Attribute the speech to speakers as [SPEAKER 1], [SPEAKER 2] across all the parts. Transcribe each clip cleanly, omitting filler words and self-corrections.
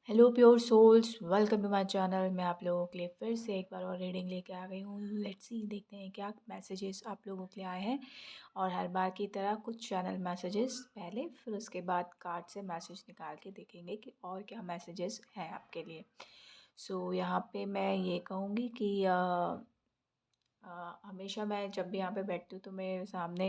[SPEAKER 1] Hello pure souls, welcome to my channel. मैं आप लोगों के लिए फिर से एक बार और रीडिंग लेके आ गई हूँ। लेट्स सी, देखते हैं क्या मैसेजेस आप लोगों के लिए आए हैं। और हर बार की तरह कुछ चैनल मैसेजेस पहले, फिर उसके बाद कार्ड से मैसेज निकाल के देखेंगे कि और क्या मैसेजेस हैं आपके लिए। यहाँ पे मैं ये कहूँगी कि हमेशा मैं जब भी यहाँ पे बैठती हूँ तो मेरे सामने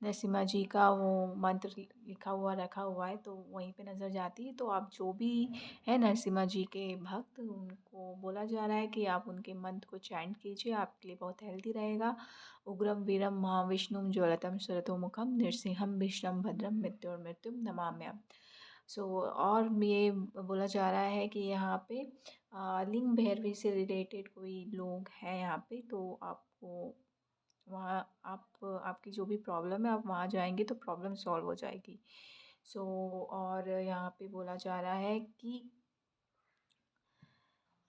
[SPEAKER 1] नरसिम्हा जी का वो मंत्र लिखा हुआ रखा हुआ है, तो वहीं पे नज़र जाती है। तो आप जो भी है नरसिम्हा जी के भक्त, उनको बोला जा रहा है कि आप उनके मंत्र को चैंट कीजिए, आपके लिए बहुत हेल्दी रहेगा। उग्रम वीरम महाविष्णुम ज्वलतम सरतोमुखम नृसिंहम भीष्णम भद्रम मृत्युर्मृत्युम नमाम्यहम्। और ये बोला जा रहा है कि यहाँ पे लिंग भैरवी से रिलेटेड कोई लोग हैं यहाँ पे, तो आपको वहाँ आपकी जो भी प्रॉब्लम है, आप वहाँ जाएंगे तो प्रॉब्लम सॉल्व हो जाएगी। और यहाँ पे बोला जा रहा है कि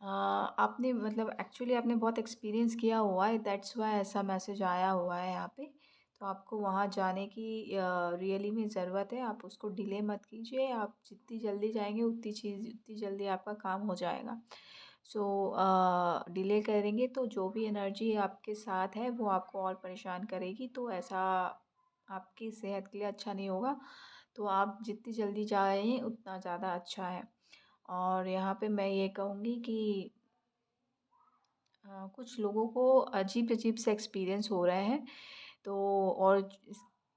[SPEAKER 1] आपने मतलब एक्चुअली आपने बहुत एक्सपीरियंस किया हुआ है, दैट्स वाई ऐसा मैसेज आया हुआ है यहाँ पे। तो आपको वहाँ जाने की रियली में ज़रूरत है। आप उसको डिले मत कीजिए, आप जितनी जल्दी जाएंगे उतनी जल्दी आपका काम हो जाएगा। डिले करेंगे तो जो भी एनर्जी आपके साथ है वो आपको और परेशान करेगी, तो ऐसा आपकी सेहत के लिए अच्छा नहीं होगा। तो आप जितनी जल्दी जाएँ उतना ज़्यादा अच्छा है। और यहाँ पे मैं ये कहूँगी कि कुछ लोगों को अजीब-अजीब से एक्सपीरियंस हो रहे हैं, तो और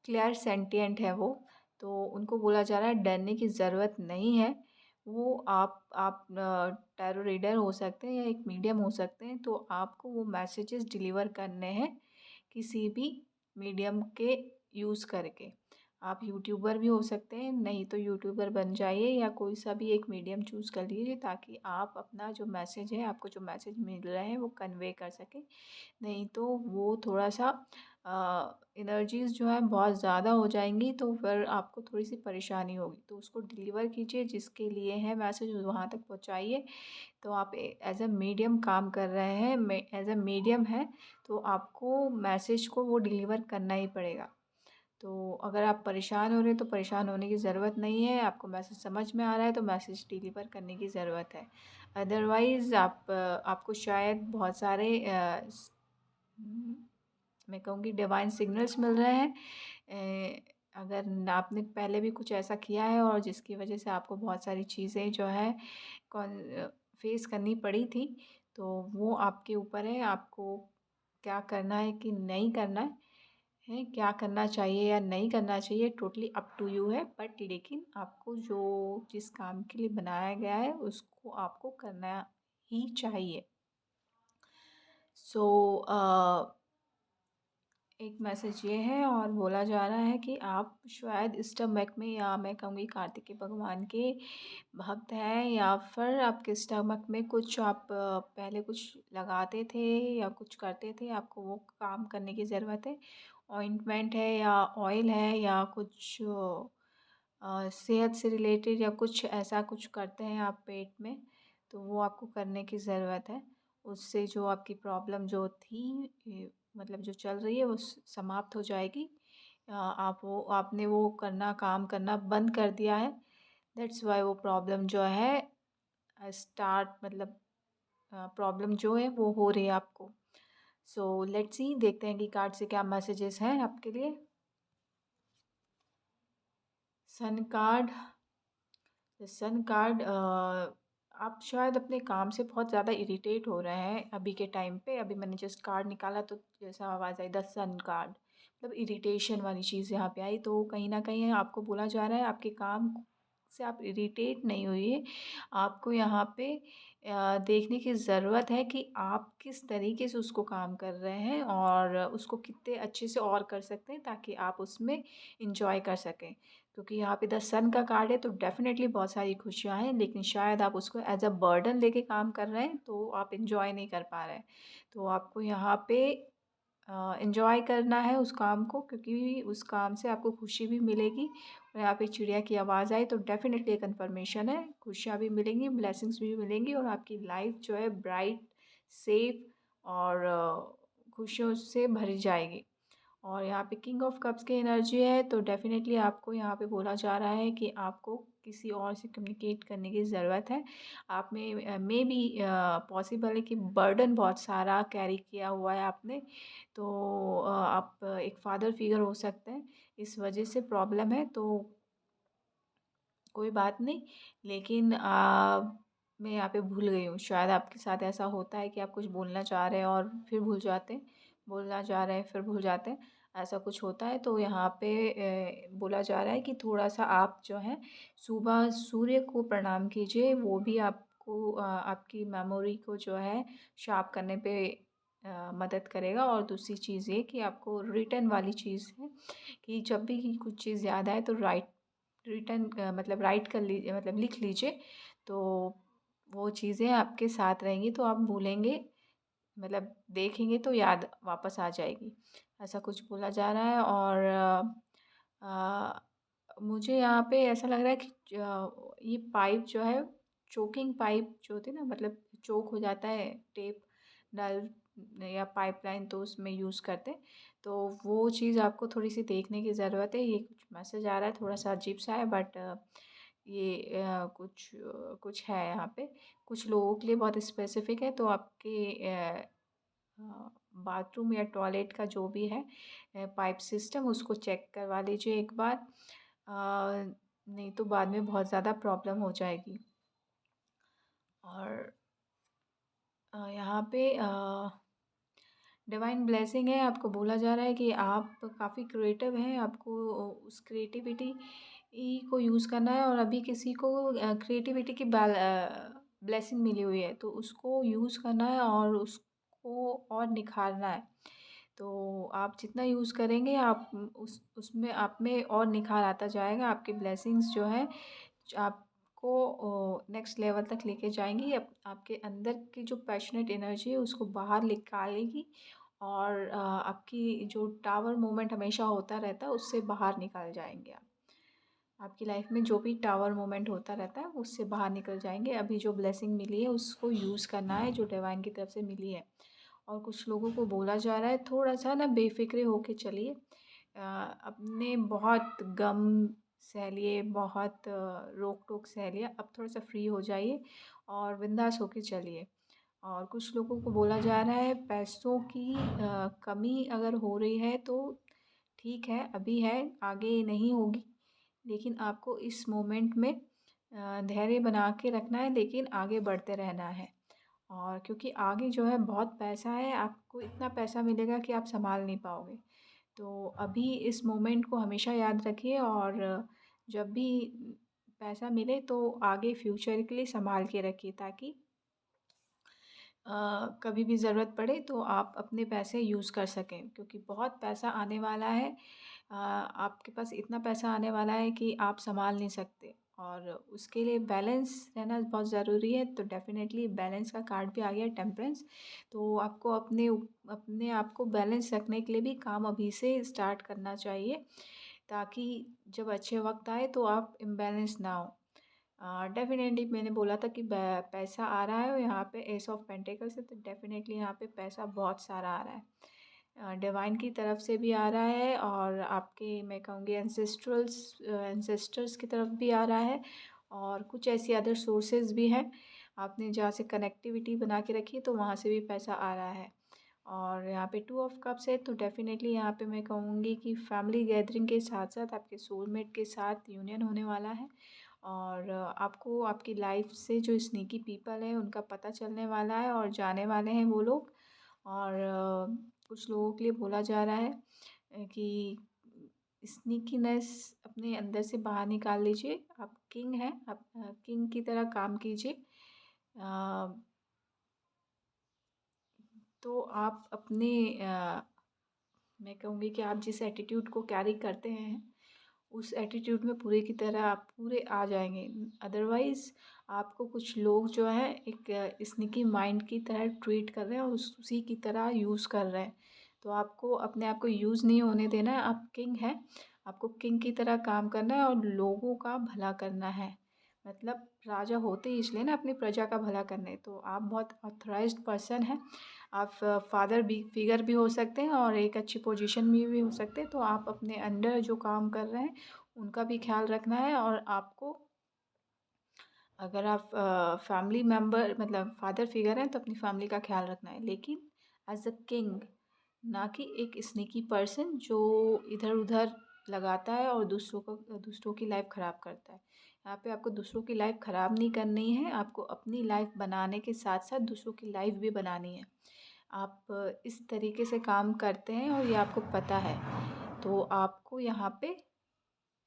[SPEAKER 1] क्लियर सेंटिएंट है वो, तो उनको बोला जा रहा है डरने की ज़रूरत नहीं है। वो आप टैरो रीडर हो सकते हैं या एक मीडियम हो सकते हैं, तो आपको वो मैसेजेस डिलीवर करने हैं किसी भी मीडियम के यूज़ करके। आप यूट्यूबर भी हो सकते हैं, नहीं तो यूट्यूबर बन जाइए या कोई सा भी एक मीडियम चूज़ कर लीजिए, ताकि आप अपना जो मैसेज है, आपको जो मैसेज मिल रहा है वो कन्वे कर सकें। नहीं तो वो थोड़ा-सा एनर्जीज़ जो हैं बहुत ज़्यादा हो जाएँगी, तो फिर आपको थोड़ी-सी परेशानी होगी। तो उसको डिलीवर कीजिए, जिसके लिए है मैसेज वहाँ तक पहुँचाइए। तो आप एज़ अ मीडियम काम कर रहे हैं, एज़ अ मीडियम है, तो आपको मैसेज को वो डिलीवर करना ही पड़ेगा। तो अगर आप परेशान हो रहे हैं तो परेशान होने की ज़रूरत नहीं है, आपको मैसेज समझ में आ रहा है तो मैसेज डिलीवर करने की ज़रूरत है। अदरवाइज़ आपको शायद बहुत सारे मैं कहूँगी डिवाइन सिग्नल्स मिल रहे हैं। अगर आपने पहले भी कुछ ऐसा किया है और जिसकी वजह से आपको बहुत सारी चीज़ें जो है कौन फेस करनी पड़ी थी, तो वो आपके ऊपर है, आपको क्या करना है कि नहीं करना है, क्या करना चाहिए या नहीं करना चाहिए, टोटली अप टू यू है। बट लेकिन आपको जो जिस काम के लिए बनाया गया है उसको आपको करना ही चाहिए। सो एक मैसेज ये है और बोला जा रहा है कि आप शायद स्टमक में, या मैं कहूँगी कार्तिकेय भगवान के भक्त हैं, या फिर आपके स्टमक में कुछ आप पहले कुछ लगाते थे या कुछ करते थे, आपको वो काम करने की ज़रूरत है। ऑइंटमेंट है या ऑयल है या कुछ सेहत से रिलेटेड या कुछ ऐसा कुछ करते हैं आप पेट में, तो वो आपको करने की ज़रूरत है। उससे जो आपकी प्रॉब्लम जो थी, मतलब जो चल रही है वो समाप्त हो जाएगी। आपने वो काम करना बंद कर दिया है, दैट्स वाई वो प्रॉब्लम जो है स्टार्ट मतलब प्रॉब्लम जो है वो हो रही है आपको। लेट्स सी, देखते हैं कि कार्ड से क्या मैसेजेस हैं आपके लिए। Sun card. सन कार्ड, आप शायद अपने काम से बहुत ज़्यादा इरिटेट हो रहे हैं अभी के टाइम पे। अभी मैंने जस्ट कार्ड निकाला तो जैसा आवाज़ आई, द सन कार्ड, मतलब इरिटेशन वाली चीज़ यहाँ पे आई। तो कहीं ना कहीं आपको बोला जा रहा है आपके काम से आप इरिटेट नहीं हुई, आपको यहाँ पे देखने की ज़रूरत है कि आप किस तरीके से उसको काम कर रहे हैं और उसको कितने अच्छे से और कर सकते हैं, ताकि आप उसमें इंजॉय कर सकें। क्योंकि यहाँ पे द सन का कार्ड है, तो डेफ़िनेटली बहुत सारी खुशियाँ हैं, लेकिन शायद आप उसको एज़ अ बर्डन लेके काम कर रहे हैं, तो आप एन्जॉय नहीं कर पा रहे हैं। तो आपको यहाँ पे एन्जॉय करना है उस काम को, क्योंकि उस काम से आपको खुशी भी मिलेगी। और यहाँ पे चिड़िया की आवाज़ आई तो डेफ़िनेटली ये कन्फर्मेशन है, खुशियाँ भी मिलेंगी, ब्लेसिंग्स भी मिलेंगी, और आपकी लाइफ़ जो है ब्राइट, सेफ़ और खुशियों से भरी जाएगी। और यहाँ पे किंग ऑफ कप्स की एनर्जी है, तो डेफ़िनेटली आपको यहाँ पे बोला जा रहा है कि आपको किसी और से कम्युनिकेट करने की ज़रूरत है। आप में बी पॉसिबल है कि बर्डन बहुत सारा कैरी किया हुआ है आपने, तो आप एक फ़ादर फ़िगर हो सकते हैं, इस वजह से प्रॉब्लम है, तो कोई बात नहीं। लेकिन मैं यहाँ पे भूल गई हूँ, शायद आपके साथ ऐसा होता है कि आप कुछ बोलना चाह रहे हैं और फिर भूल जाते हैं, बोलना चाह रहे हैं फिर भूल जाते हैं, ऐसा कुछ होता है। तो यहाँ पे बोला जा रहा है कि थोड़ा-सा आप जो है सुबह सूर्य को प्रणाम कीजिए, वो भी आपको आपकी मेमोरी को जो है शार्प करने पे मदद करेगा। और दूसरी चीज़ ये कि आपको रिटन वाली चीज़ है कि जब भी कुछ चीज़ याद आए तो रिटन मतलब राइट कर लीजिए, मतलब लिख लीजिए, तो वो चीज़ें आपके साथ रहेंगी, तो आप भूलेंगे, मतलब देखेंगे तो याद वापस आ जाएगी, ऐसा कुछ बोला जा रहा है। और मुझे यहाँ पे ऐसा लग रहा है कि ये पाइप जो है, चोकिंग पाइप जो होती है ना, मतलब चोक हो जाता है टेप, नल या पाइपलाइन, तो उसमें यूज़ करते हैं, तो वो चीज़ आपको थोड़ी सी देखने की ज़रूरत है। ये कुछ मैसेज आ रहा है, थोड़ा सा अजीब सा है, बट ये कुछ है यहाँ पे, कुछ लोगों के लिए बहुत स्पेसिफिक है, तो आपके बाथरूम या टॉयलेट का जो भी है पाइप सिस्टम, उसको चेक करवा लीजिए एक बार, नहीं तो बाद में बहुत ज़्यादा प्रॉब्लम हो जाएगी। और यहाँ पे डिवाइन ब्लेसिंग है, आपको बोला जा रहा है कि आप काफ़ी क्रिएटिव हैं, आपको उस क्रिएटिविटी को यूज़ करना है, और अभी किसी को क्रिएटिविटी की ब्लेसिंग मिली हुई है, तो उसको यूज़ करना है और उसको और निखारना है। तो आप जितना यूज़ करेंगे, आप उसमें आप में और निखार आता जाएगा, आपकी ब्लेसिंग्स जो है आपको नेक्स्ट लेवल तक लेके जाएंगी, आपके अंदर की जो पैशनेट एनर्जी है उसको बाहर निकालेगी, और आपकी जो टावर मोमेंट हमेशा होता रहता है उससे बाहर निकल जाएंगे आप। आपकी लाइफ में जो भी टावर मोमेंट होता रहता है उससे बाहर निकल जाएंगे। अभी जो ब्लेसिंग मिली है उसको यूज़ करना है, जो डिवाइन की तरफ से मिली है। और कुछ लोगों को बोला जा रहा है थोड़ा सा ना बेफिक्रे होके चलिए, अपने बहुत गम सह लिए, बहुत रोक टोक सह लिया, अब थोड़ा सा फ्री हो जाइए और बिंदास होके चलिए। और कुछ लोगों को बोला जा रहा है पैसों की कमी अगर हो रही है तो ठीक है, अभी है, आगे नहीं होगी, लेकिन आपको इस मोमेंट में धैर्य बना के रखना है, लेकिन आगे बढ़ते रहना है। और क्योंकि आगे जो है बहुत पैसा है, आपको इतना पैसा मिलेगा कि आप संभाल नहीं पाओगे। तो अभी इस मोमेंट को हमेशा याद रखिए, और जब भी पैसा मिले तो आगे फ्यूचर के लिए संभाल के रखिए, ताकि कभी भी ज़रूरत पड़े तो आप अपने पैसे यूज़ कर सकें, क्योंकि बहुत पैसा आने वाला है। आपके पास इतना पैसा आने वाला है कि आप संभाल नहीं सकते, और उसके लिए बैलेंस रहना बहुत ज़रूरी है। तो डेफ़िनेटली बैलेंस का कार्ड भी आ गया, टेम्परेंस। तो आपको अपने आप को बैलेंस रखने के लिए भी काम अभी से स्टार्ट करना चाहिए, ताकि जब अच्छे वक्त आए तो आप इम्बैलेंस ना हो। डेफ़िनेटली मैंने बोला था कि पैसा आ रहा है, यहाँ पे एस ऑफ पेंटिकल्स है, तो डेफ़िनेटली यहाँ पे पैसा बहुत सारा आ रहा है, डिवाइन की तरफ से भी आ रहा है, और आपके मैं कहूँगी एंसेस्टर्स की तरफ भी आ रहा है, और कुछ ऐसी अदर सोर्सेज भी हैं, आपने जहाँ से कनेक्टिविटी बना के रखी है तो वहाँ से भी पैसा आ रहा है। और यहाँ पे टू ऑफ कप्स है, तो डेफ़िनेटली यहाँ पे मैं कहूँगी कि फैमिली गैदरिंग के साथ साथ आपके सोलमेट के साथ यूनियन होने वाला है, और आपको आपकी लाइफ से जो स्नीकी पीपल हैं उनका पता चलने वाला है, और जाने वाले हैं वो लोग। और कुछ लोगों के लिए बोला जा रहा है कि स्नीकीनेस अपने अंदर से बाहर निकाल लीजिए, आप किंग हैं, आप किंग की तरह काम कीजिए। तो आप अपने मैं कहूँगी कि आप जिस एटीट्यूड को कैरी करते हैं उस एटीट्यूड में पूरे की तरह आप पूरे आ जाएंगे। अदरवाइज़ आपको कुछ लोग जो है एक स्निकी माइंड की तरह ट्रीट कर रहे हैं और उसी की तरह यूज़ कर रहे हैं। तो आपको अपने आप को यूज़ नहीं होने देना है, आप किंग हैं, आपको किंग की तरह काम करना है और लोगों का भला करना है। मतलब राजा होते ही इसलिए ना अपनी प्रजा का भला करने, तो आप बहुत ऑथराइज्ड पर्सन हैं। आप फादर भी फिगर भी हो सकते हैं और एक अच्छी पोजीशन में भी हो सकते हैं, तो आप अपने अंडर जो काम कर रहे हैं उनका भी ख्याल रखना है, और आपको अगर आप फैमिली मेंबर मतलब फादर फिगर हैं तो अपनी फैमिली का ख्याल रखना है, लेकिन एज अ किंग, ना कि एक स्नीकी पर्सन जो इधर उधर लगाता है और दूसरों की लाइफ ख़राब करता है। यहाँ पे आपको दूसरों की लाइफ ख़राब नहीं करनी है, आपको अपनी लाइफ बनाने के साथ साथ दूसरों की लाइफ भी बनानी है। आप इस तरीके से काम करते हैं और ये आपको पता है, तो आपको यहाँ पे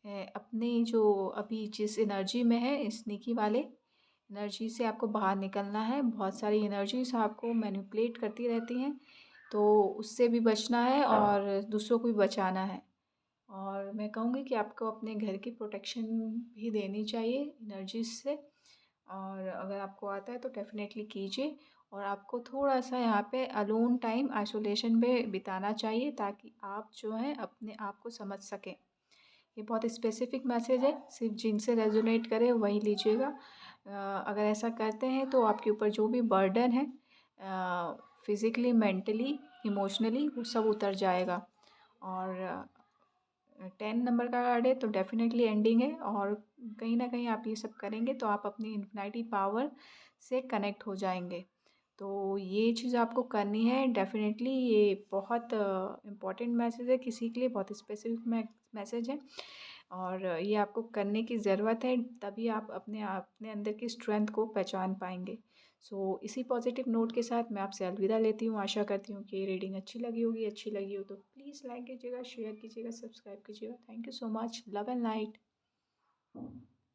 [SPEAKER 1] अपनी जो अभी जिस एनर्जी में है स्नीकी वाले एनर्जी से आपको बाहर निकलना है। बहुत सारी एनर्जीज आपको मैनिपुलेट करती रहती हैं, तो उससे भी बचना है और दूसरों को भी बचाना है। और मैं कहूँगी कि आपको अपने घर की प्रोटेक्शन भी देनी चाहिए एनर्जीज से, और अगर आपको आता है तो डेफ़िनेटली कीजिए। और आपको थोड़ा-सा यहाँ पे अलोन टाइम आइसोलेशन में बिताना चाहिए, ताकि आप जो हैं अपने आप को समझ सकें। ये बहुत स्पेसिफिक मैसेज है, सिर्फ जिनसे रेजोनेट करे वही लीजिएगा। अगर ऐसा करते हैं तो आपके ऊपर जो भी बर्डन है फिज़िकली, मेंटली, इमोशनली, वो सब उतर जाएगा। और 10 नंबर का कार्ड है तो डेफिनेटली एंडिंग है, और कहीं ना कहीं आप ये सब करेंगे तो आप अपनी इन्फिनिटी पावर से कनेक्ट हो जाएंगे। तो ये चीज़ आपको करनी है डेफिनेटली। ये बहुत इम्पॉर्टेंट मैसेज है किसी के लिए, बहुत स्पेसिफिक मैसेज है, और ये आपको करने की ज़रूरत है, तभी आप अपने अंदर की स्ट्रेंथ को पहचान पाएंगे। सो इसी पॉजिटिव नोट के साथ मैं आपसे अलविदा लेती हूँ। आशा करती हूँ कि ये रीडिंग अच्छी लगी होगी। अच्छी लगी हो तो प्लीज़ लाइक कीजिएगा, शेयर कीजिएगा, सब्सक्राइब कीजिएगा। Thank you so much. Love and light.